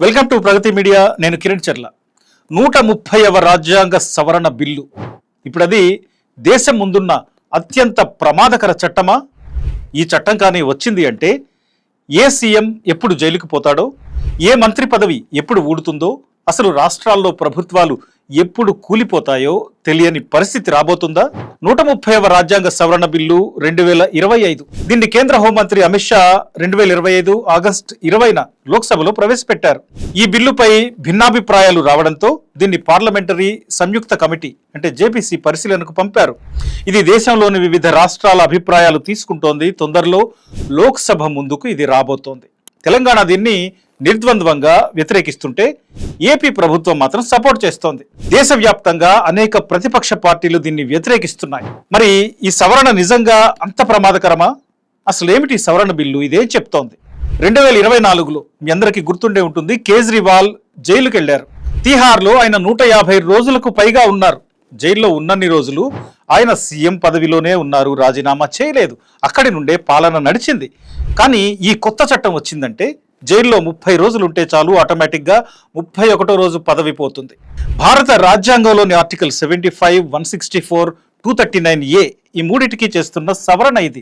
Welcome to Pragathi media. నేను కిరణ్ చర్ల. 130వ రాజ్యాంగ సవరణ బిల్లు ఇప్పుడు అది దేశం ముందున్న అత్యంత ప్రమాదకర చట్టమా? ఈ చట్టం కానీ వచ్చింది అంటే ఏ సీఎం ఎప్పుడు జైలుకు పోతాడో, ఏ మంత్రి పదవి ఎప్పుడు ఊడుతుందో, అసలు రాష్ట్రాల్లో ప్రభుత్వాలు ఎప్పుడు కూలిపోతాయో తెలియని పరిస్థితి రాబోతుందా? 130వ రాజ్యాంగ సవరణ బిల్లు 2025 దీన్ని కేంద్ర హోంమంత్రి అమిత్ షా 2025 ఆగస్టు 20న లోక్సభలో ప్రవేశపెట్టారు. ఈ బిల్లుపై భిన్నాభిప్రాయాలు రావడంతో దీన్ని పార్లమెంటరీ సంయుక్త కమిటీ అంటే జేపీసీ పరిశీలనకు పంపారు. ఇది దేశంలోని వివిధ రాష్ట్రాల అభిప్రాయాలు తీసుకుంటోంది. తొందరలో లోక్సభ ముందుకు ఇది రాబోతోంది. తెలంగాణ దీన్ని నిర్ద్వంద్వంగా వ్యతిరేకిస్తుంటే ఏపీ ప్రభుత్వం మాత్రం సపోర్ట్ చేస్తోంది. దేశవ్యాప్తంగా అనేక ప్రతిపక్ష పార్టీలు దీన్ని వ్యతిరేకిస్తున్నాయి. మరి ఈ సవరణ నిజంగా అంత ప్రమాదకరమా? అసలు ఏమిటి సవరణ బిల్లు? ఇదేం చెప్తోంది? 2024లో మీ అందరికీ గుర్తుండే ఉంటుంది, కేజ్రీవాల్ జైలుకి వెళ్లారు. తీహార్లో ఆయన 150 రోజులకు పైగా ఉన్నారు. జైల్లో ఉన్నన్ని రోజులు ఆయన సీఎం పదవిలోనే ఉన్నారు, రాజీనామా చేయలేదు. అక్కడి నుండే పాలన నడిచింది. కానీ ఈ కొత్త చట్టం వచ్చిందంటే జైల్లో 30 రోజులు ఉంటే చాలు, ఆటోమేటిక్గా 31వ రోజు పదవి పోతుంది. భారత రాజ్యాంగంలోని ఆర్టికల్ 75, 164, 239A ఈ మూడిటికి చేస్తున్న సవరణ ఇది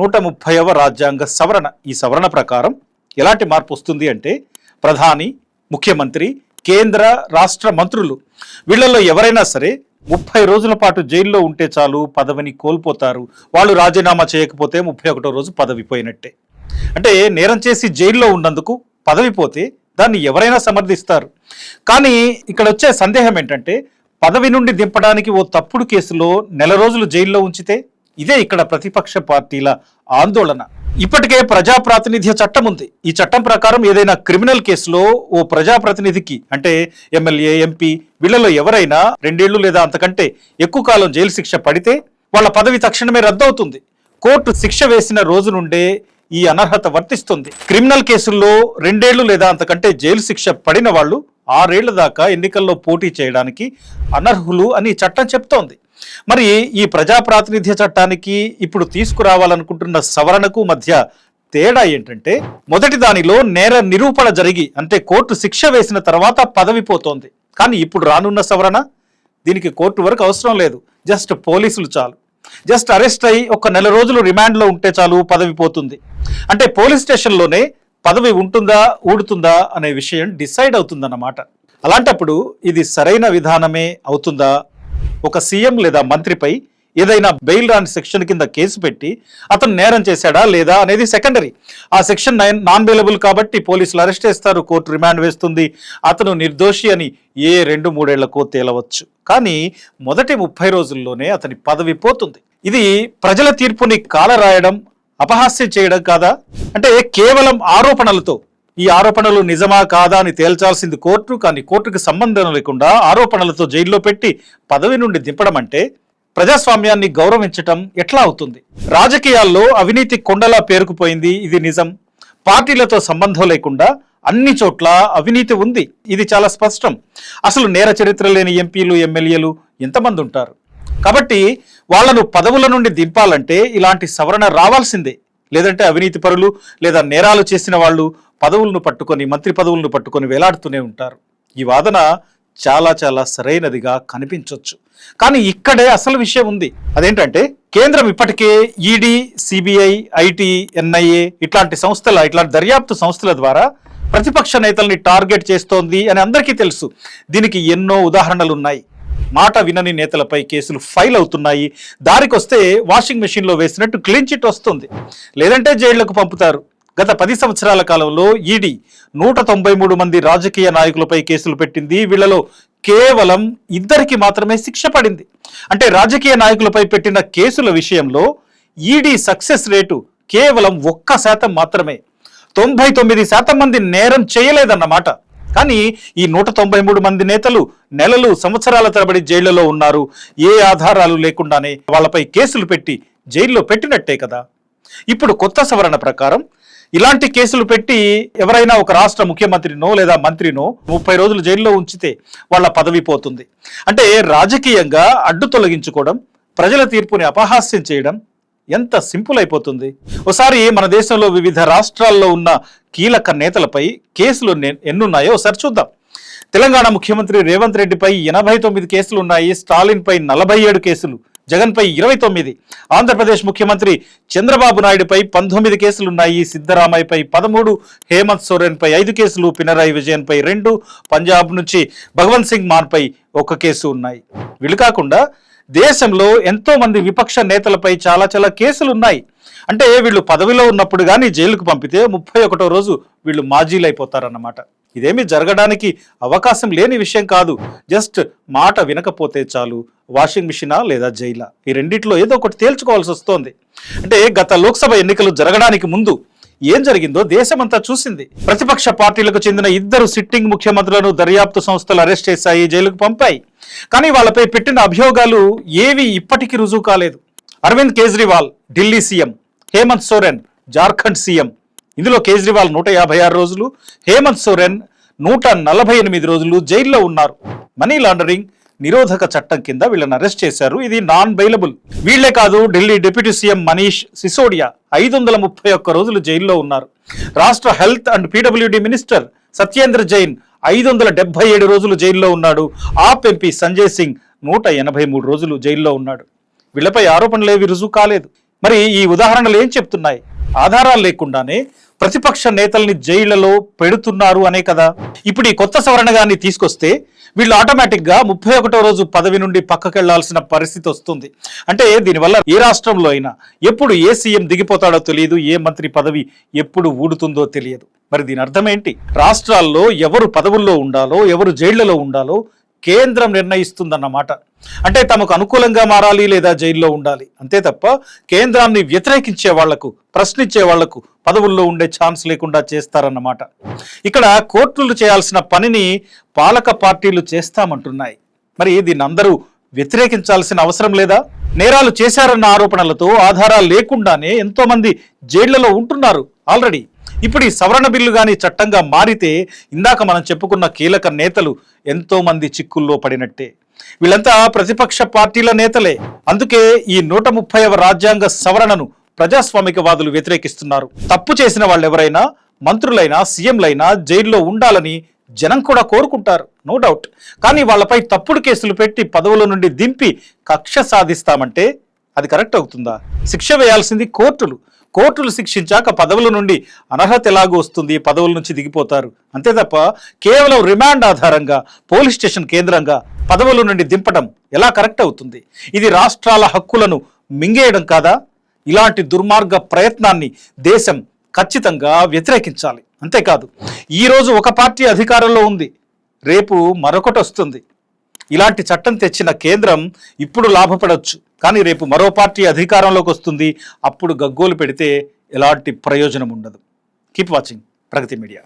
130వ రాజ్యాంగ సవరణ. ఈ సవరణ ప్రకారం ఎలాంటి మార్పు వస్తుంది అంటే ప్రధాని, ముఖ్యమంత్రి, కేంద్ర రాష్ట్ర మంత్రులు వీళ్ళల్లో ఎవరైనా సరే 30 రోజుల పాటు జైల్లో ఉంటే చాలు, పదవిని కోల్పోతారు. వాళ్ళు రాజీనామా చేయకపోతే 31వ రోజు పదవి పోయినట్టే. అంటే నేరం చేసి జైల్లో ఉన్నందుకు పదవి పోతే దాన్ని ఎవరైనా సమర్థిస్తారు. కానీ ఇక్కడ వచ్చే సందేహం ఏంటంటే పదవి నుండి దింపడానికి ఓ తప్పుడు కేసులో నెల రోజులు జైల్లో ఉంచితే? ఇదే ఇక్కడ ప్రతిపక్ష పార్టీల ఆందోళన. ఇప్పటికే ప్రజా ప్రాతినిధ్య చట్టం ఉంది. ఈ చట్టం ప్రకారం ఏదైనా క్రిమినల్ కేసులో ఓ ప్రజాప్రతినిధికి అంటే ఎమ్మెల్యే, ఎంపీ వీళ్ళలో ఎవరైనా 2 ఏళ్లు లేదా అంతకంటే ఎక్కువ కాలం జైలు శిక్ష పడితే వాళ్ళ పదవి తక్షణమే రద్దవుతుంది. కోర్టు శిక్ష వేసిన రోజు నుండే ఈ అనర్హత వర్తిస్తుంది. క్రిమినల్ కేసుల్లో 2 ఏళ్లు లేదా అంతకంటే జైలు శిక్ష పడిన వాళ్ళు 6 ఏళ్ల దాకా ఎన్నికల్లో పోటీ చేయడానికి అనర్హులు అని చట్టం చెప్తోంది. మరి ఈ ప్రజా ప్రాతినిధ్య చట్టానికి ఇప్పుడు తీసుకురావాలనుకుంటున్న సవరణకు మధ్య తేడా ఏంటంటే మొదటి దానిలో నేర నిరూపణ జరిగి అంటే కోర్టు శిక్ష వేసిన తర్వాత పదవి పోతోంది. కానీ ఇప్పుడు రానున్న సవరణ దీనికి కోర్టు వరకు అవసరం లేదు, జస్ట్ పోలీసులు చాలు. జస్ట్ అరెస్ట్ అయ్యి ఒక నెల రోజులు రిమాండ్లో ఉంటే చాలు, పదవి పోతుంది. అంటే పోలీస్ స్టేషన్లోనే పదవి ఉంటుందా ఊడుతుందా అనే విషయం డిసైడ్ అవుతుందన్నమాట. అలాంటప్పుడు ఇది సరైన విధానమే అవుతుందా? ఒక సీఎం లేదా మంత్రిపై ఏదైనా బెయిల్ రాని సెక్షన్ కింద కేసు పెట్టి అతను నేరం చేశాడా లేదా అనేది సెకండరీ. ఆ సెక్షన్ 9 నాన్ బెయిలబుల్ కాబట్టి పోలీసులు అరెస్ట్ చేస్తారు, కోర్టు రిమాండ్ వేస్తుంది. అతను నిర్దోషి అని ఏ 2-3 ఏళ్లకో తేలవచ్చు. కానీ మొదటి 30 రోజుల్లోనే అతని పదవి పోతుంది. ఇది ప్రజల తీర్పుని కాలరాయడం, అపహాస్యం చేయడం కాదా? అంటే కేవలం ఆరోపణలతో ఈ ఆరోపణలు నిజమా కాదా అని తేల్చాల్సింది కోర్టు. కానీ కోర్టుకు సంబంధం లేకుండా ఆరోపణలతో జైల్లో పెట్టి పదవి నుండి దింపడం అంటే ప్రజాస్వామ్యాన్ని గౌరవించటం ఎట్లా అవుతుంది? రాజకీయాల్లో అవినీతి కొండలా పేరుకుపోయింది, ఇది నిజం. పార్టీలతో సంబంధం లేకుండా అన్ని చోట్ల అవినీతి ఉంది, ఇది చాలా స్పష్టం. అసలు నేర చరిత్ర లేని ఎంపీలు, ఎమ్మెల్యేలు ఎంతమంది ఉంటారు? కాబట్టి వాళ్లను పదవుల నుండి దింపాలంటే ఇలాంటి సవరణ రావాల్సిందే. లేదంటే అవినీతి పరులు లేదా నేరాలు చేసిన వాళ్ళు పదవులను పట్టుకొని, మంత్రి పదవులను పట్టుకొని వేలాడుతూనే ఉంటారు. ఈ వాదన చాలా చాలా సరైనదిగా కనిపించవచ్చు. కానీ ఇక్కడే అసలు విషయం ఉంది. అదేంటంటే కేంద్రం ఇప్పటికే ఈడీ, సిబిఐ, ఐటీ, ఎన్ఐఏ ఇట్లాంటి దర్యాప్తు సంస్థల ద్వారా ప్రతిపక్ష నేతల్ని టార్గెట్ చేస్తోంది అని అందరికీ తెలుసు. దీనికి ఎన్నో ఉదాహరణలు ఉన్నాయి. మాట వినని నేతలపై కేసులు ఫైల్ అవుతున్నాయి. దారికొస్తే వాషింగ్ మెషిన్లో వేసినట్టు క్లీన్ చిట్ వస్తుంది, లేదంటే జైళ్లకు పంపుతారు. గత 10 సంవత్సరాల కాలంలో ఈడీ 193 మంది రాజకీయ నాయకులపై కేసులు పెట్టింది. వీళ్లలో కేవలం 2కి మాత్రమే శిక్ష పడింది. అంటే రాజకీయ నాయకులపై పెట్టిన కేసుల విషయంలో ఈడీ సక్సెస్ రేటు కేవలం 1% మాత్రమే. 99% మంది నేరం చేయలేదన్నమాట. కానీ ఈ 193 మంది నేతలు నెలలు, సంవత్సరాల తరబడి జైళ్లలో ఉన్నారు. ఏ ఆధారాలు లేకుండానే వాళ్ళపై కేసులు పెట్టి జైల్లో పెట్టినట్టే కదా. ఇప్పుడు కొత్త సవరణ ప్రకారం ఇలాంటి కేసులు పెట్టి ఎవరైనా ఒక రాష్ట్ర ముఖ్యమంత్రినో లేదా మంత్రినో 30 రోజులు జైల్లో ఉంచితే వాళ్ళ పదవి పోతుంది. అంటే రాజకీయంగా అడ్డు తొలగించుకోవడం, ప్రజల తీర్పుని అపహాస్యం చేయడం ఎంత సింపుల్ అయిపోతుంది. ఒకసారి మన దేశంలో వివిధ రాష్ట్రాల్లో ఉన్న కీలక నేతలపై కేసులు ఎన్నున్నాయో ఒకసారి చూద్దాం. తెలంగాణ ముఖ్యమంత్రి రేవంత్ రెడ్డిపై 89 కేసులు ఉన్నాయి. స్టాలిన్పై 47 కేసులు, జగన్పై 29, ఆంధ్రప్రదేశ్ ముఖ్యమంత్రి చంద్రబాబు నాయుడుపై 19 కేసులున్నాయి. సిద్ధరామయ్యపై 13, హేమంత్ సోరెన్పై 5 కేసులు, పినరాయి విజయన్పై 2, పంజాబ్ నుంచి భగవంత్ సింగ్ మాన్పై 1 కేసు ఉన్నాయి. వీళ్ళు కాకుండా దేశంలో ఎంతో మంది విపక్ష నేతలపై చాలా కేసులు ఉన్నాయి. అంటే వీళ్ళు పదవిలో ఉన్నప్పుడు కానీ జైలుకు పంపితే 31వ రోజు వీళ్ళు మాజీలు అయిపోతారన్నమాట. ఇదేమీ జరగడానికి అవకాశం లేని విషయం కాదు. జస్ట్ మాట వినకపోతే చాలు వాషింగ్ మిషనా లేదా జైలా, ఈ రెండిట్లో ఏదో ఒకటి తేల్చుకోవాల్సి వస్తోంది. అంటే గత లోక్సభ ఎన్నికలు జరగడానికి ముందు ఏం జరిగిందో దేశమంతా చూసింది. ప్రతిపక్ష పార్టీలకు చెందిన 2 సిట్టింగ్ ముఖ్యమంత్రులను దర్యాప్తు సంస్థలు అరెస్ట్ చేశాయి, జైలుకు పంపాయి. కానీ వాళ్ళపై పెట్టిన అభియోగాలు ఏవి ఇప్పటికీ రుజువు కాలేదు. Arvind Kejriwal Delhi CM, Hemant Soren Jharkhand CM. ఇందులో కేజ్రీవాల్ 156 రోజులు, హేమంత్ సోరెన్ 148 రోజులు జైల్లో ఉన్నారు. మనీ లాండరింగ్ నిరోధక చట్టం కింద వీళ్ళని అరెస్ట్ చేశారు. ఇది నాన్ బెయిలబుల్. వీళ్లే కాదు, ఢిల్లీ డిప్యూటీ సీఎం మనీష్ సిసోడియా 531 రోజులు జైల్లో ఉన్నారు. రాష్ట్ర health and PWD minister Satyendra Jain 577 రోజులు జైల్లో ఉన్నాడు. ఆప్ ఎంపీ సంజయ్ సింగ్ 183 రోజులు జైల్లో ఉన్నాడు. వీళ్లపై ఆరోపణలు ఏవి రుజువు కాలేదు. మరి ఈ ఉదాహరణలు ఏం చెప్తున్నాయి? ఆధారాలు లేకుండానే ప్రతిపక్ష నేతల్ని జైళ్లలో పెడుతున్నారు అనే కదా. ఇప్పుడు ఈ కొత్త సవరణగాన్ని తీసుకొస్తే వీళ్ళు ఆటోమేటిక్గా 31వ రోజు పదవి నుండి పక్కకెళ్లాల్సిన పరిస్థితి వస్తుంది. అంటే దీనివల్ల ఏ రాష్ట్రంలో అయినా ఎప్పుడు ఏ సీఎం దిగిపోతాడో తెలియదు, ఏ మంత్రి పదవి ఎప్పుడు ఊడుతుందో తెలియదు. మరి దీని అర్థం ఏంటి? రాష్ట్రాల్లో ఎవరు పదవుల్లో ఉండాలో, ఎవరు జైళ్లలో ఉండాలో కేంద్రం నిర్ణయిస్తుందన్నమాట. అంటే తమకు అనుకూలంగా మారాలి లేదా జైల్లో ఉండాలి, అంతే తప్ప కేంద్రాన్ని వ్యతిరేకించే వాళ్లకు, ప్రశ్నించే వాళ్లకు పదవుల్లో ఉండే ఛాన్స్ లేకుండా చేస్తారన్నమాట. ఇక్కడ కోర్టులు చేయాల్సిన పనిని పాలక పార్టీలు చేస్తామంటున్నాయి. మరి దీన్ని అందరూ వ్యతిరేకించాల్సిన అవసరం లేదా? నేరాలు చేశారన్న ఆరోపణలతో ఆధారాలు లేకుండానే ఎంతో మంది జైళ్లలో ఉంటున్నారు ఆల్రెడీ. ఇప్పుడు ఈ సవరణ బిల్లు కానీ చట్టంగా మారితే ఇందాక మనం చెప్పుకున్న కీలక నేతలు ఎంతో మంది చిక్కుల్లో పడినట్టే. వీళ్ళంతా ప్రతిపక్ష పార్టీల నేతలే. అందుకే ఈ 130వ రాజ్యాంగ సవరణను ప్రజాస్వామికవాదులు వ్యతిరేకిస్తున్నారు. తప్పు చేసిన వాళ్ళు ఎవరైనా, మంత్రులైనా సీఎంలైనా జైల్లో ఉండాలని జనం కూడా కోరుకుంటారు, నో డౌట్. కానీ వాళ్ళపై తప్పుడు కేసులు పెట్టి పదవుల నుండి దింపి కక్ష సాధిస్తామంటే అది కరెక్ట్ అవుతుందా? శిక్ష వేయాల్సింది కోర్టులు. కోర్టులు శిక్షించాక పదవుల నుండి అనర్హత ఎలాగూ వస్తుంది, పదవుల నుంచి దిగిపోతారు. అంతే తప్ప కేవలం రిమాండ్ ఆధారంగా పోలీస్ స్టేషన్ కేంద్రంగా పదవుల నుండి దింపడం ఎలా కరెక్ట్ అవుతుంది? ఇది రాష్ట్రాల హక్కులను మింగేయడం కాదా? ఇలాంటి దుర్మార్గ ప్రయత్నాన్ని దేశం ఖచ్చితంగా వ్యతిరేకించాలి. అంతేకాదు, ఈరోజు ఒక పార్టీ అధికారంలో ఉంది, రేపు మరొకటి వస్తుంది. ఇలాంటి చట్టం తెచ్చిన కేంద్రం ఇప్పుడు లాభపడవచ్చు, కానీ రేపు మరో పార్టీ అధికారంలోకి వస్తుంది. అప్పుడు గగ్గోలు పెడితే ఎలాంటి ప్రయోజనం ఉండదు. కీప్ వాచింగ్ ప్రగతి మీడియా.